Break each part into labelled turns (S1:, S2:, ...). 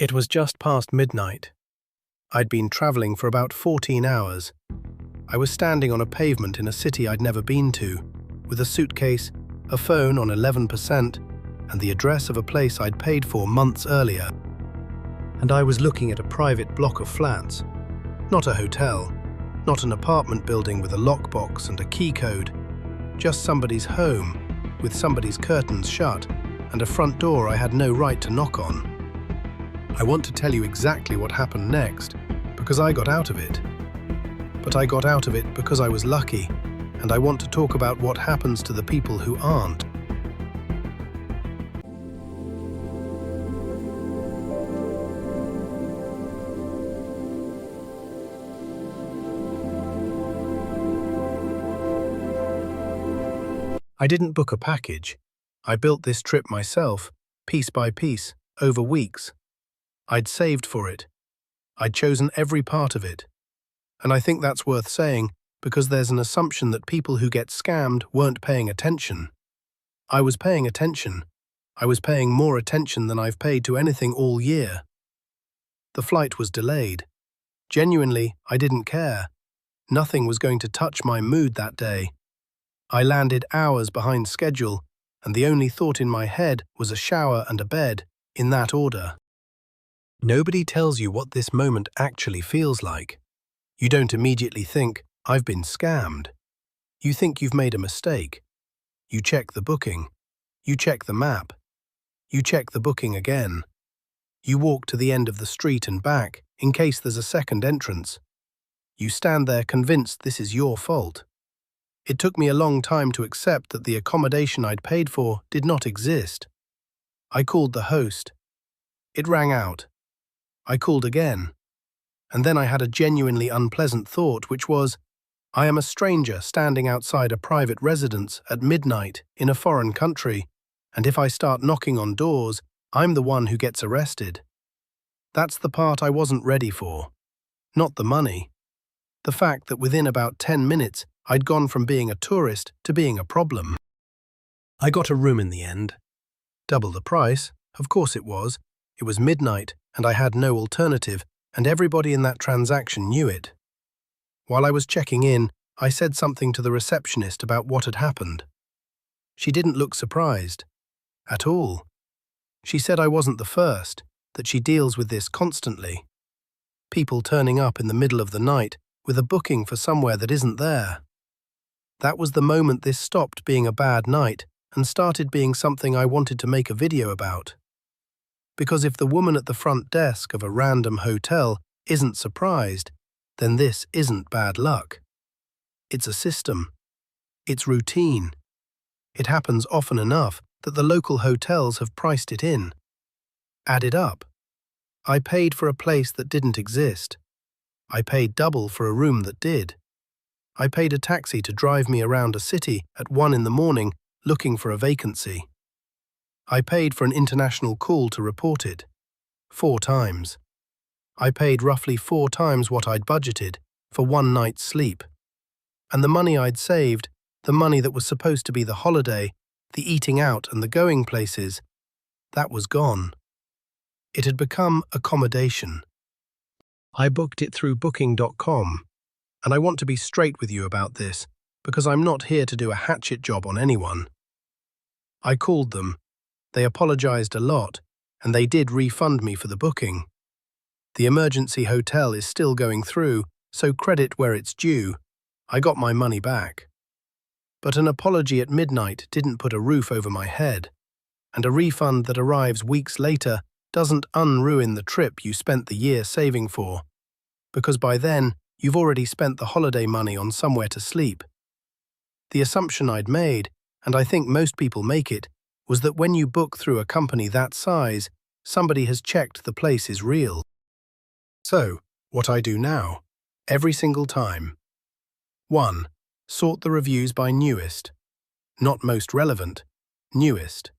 S1: It was just past midnight. I'd been traveling for about 14 hours. I was standing on a pavement in a city I'd never been to, with a suitcase, a phone on 11%, and the address of a place I'd paid for months earlier. And I was looking at a private block of flats. Not a hotel, not an apartment building with a lockbox and a key code, just somebody's home, with somebody's curtains shut, and a front door I had no right to knock on. I want to tell you exactly what happened next, because I got out of it. But I got out of it because I was lucky, and I want to talk about what happens to the people who aren't. I didn't book a package. I built this trip myself, piece by piece, over weeks. I'd saved for it. I'd chosen every part of it. And I think that's worth saying because there's an assumption that people who get scammed weren't paying attention. I was paying attention. I was paying more attention than I've paid to anything all year. The flight was delayed. Genuinely, I didn't care. Nothing was going to touch my mood that day. I landed hours behind schedule, and the only thought in my head was a shower and a bed, in that order. Nobody tells you what this moment actually feels like. You don't immediately think, I've been scammed. You think you've made a mistake. You check the booking. You check the map. You check the booking again. You walk to the end of the street and back, in case there's a second entrance. You stand there convinced this is your fault. It took me a long time to accept that the accommodation I'd paid for did not exist. I called the host. It rang out. I called again. And then I had a genuinely unpleasant thought, which was, I am a stranger standing outside a private residence at midnight in a foreign country, and if I start knocking on doors, I'm the one who gets arrested. That's the part I wasn't ready for. Not the money. The fact that within about 10 minutes, I'd gone from being a tourist to being a problem. I got a room in the end. Double the price, of course it was. It was midnight, and I had no alternative, and everybody in that transaction knew it. While I was checking in, I said something to the receptionist about what had happened. She didn't look surprised. At all. She said I wasn't the first, that she deals with this constantly. People turning up in the middle of the night with a booking for somewhere that isn't there. That was the moment this stopped being a bad night and started being something I wanted to make a video about. Because if the woman at the front desk of a random hotel isn't surprised, then this isn't bad luck. It's a system. It's routine. It happens often enough that the local hotels have priced it in. Add it up. I paid for a place that didn't exist. I paid double for a room that did. I paid a taxi to drive me around a city at 1 in the morning looking for a vacancy. I paid for an international call to report it. 4 times. I paid roughly 4 times what I'd budgeted for one night's sleep. And the money I'd saved, the money that was supposed to be the holiday, the eating out and the going places, that was gone. It had become accommodation. I booked it through booking.com, and I want to be straight with you about this because I'm not here to do a hatchet job on anyone. I called them. They apologized a lot, and they did refund me for the booking. The emergency hotel is still going through, so credit where it's due. I got my money back. But an apology at midnight didn't put a roof over my head, and a refund that arrives weeks later doesn't unruin the trip you spent the year saving for, because by then you've already spent the holiday money on somewhere to sleep. The assumption I'd made, and I think most people make it, was that when you book through a company that size, somebody has checked the place is real. So, what I do now, every single time. 1. Sort the reviews by newest. Not most relevant, newest.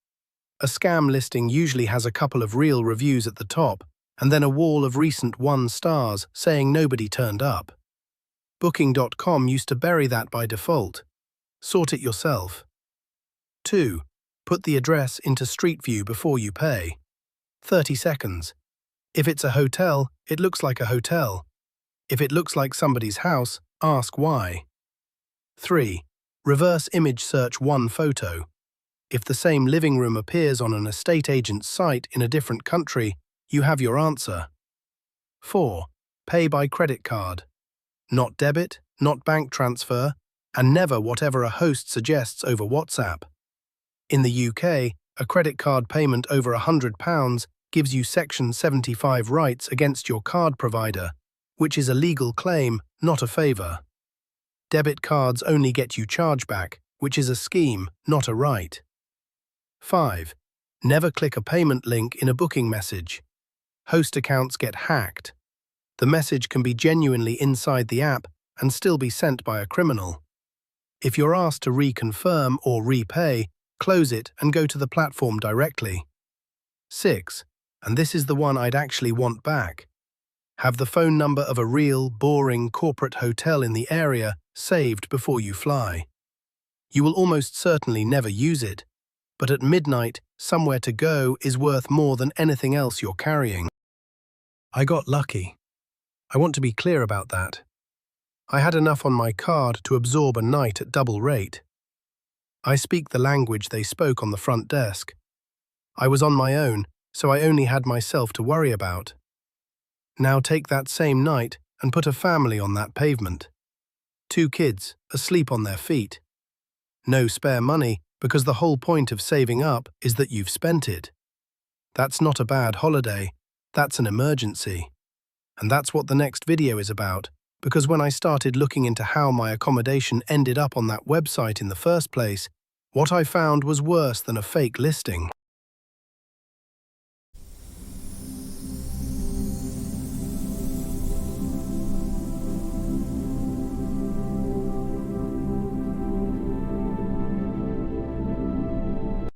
S1: A scam listing usually has a couple of real reviews at the top, and then a wall of recent 1 stars saying nobody turned up. Booking.com used to bury that by default. Sort it yourself. 2. Put the address into Street View before you pay. 30 seconds. If it's a hotel, it looks like a hotel. If it looks like somebody's house, ask why. 3. Reverse image search one photo. If the same living room appears on an estate agent's site in a different country, you have your answer. 4. Pay by credit card. Not debit, not bank transfer, and never whatever a host suggests over WhatsApp. In the UK, a credit card payment over £100 gives you Section 75 rights against your card provider, which is a legal claim, not a favour. Debit cards only get you chargeback, which is a scheme, not a right. 5. Never click a payment link in a booking message. Host accounts get hacked. The message can be genuinely inside the app and still be sent by a criminal. If you're asked to reconfirm or repay, close it and go to the platform directly. 6. And this is the one I'd actually want back. Have the phone number of a real, boring corporate hotel in the area saved before you fly. You will almost certainly never use it, but at midnight, somewhere to go is worth more than anything else you're carrying. I got lucky. I want to be clear about that. I had enough on my card to absorb a night at double rate. I speak the language they spoke on the front desk. I was on my own, so I only had myself to worry about. Now take that same night and put a family on that pavement. 2 kids, asleep on their feet. No spare money, because the whole point of saving up is that you've spent it. That's not a bad holiday, that's an emergency. And that's what the next video is about, because when I started looking into how my accommodation ended up on that website in the first place, what I found was worse than a fake listing.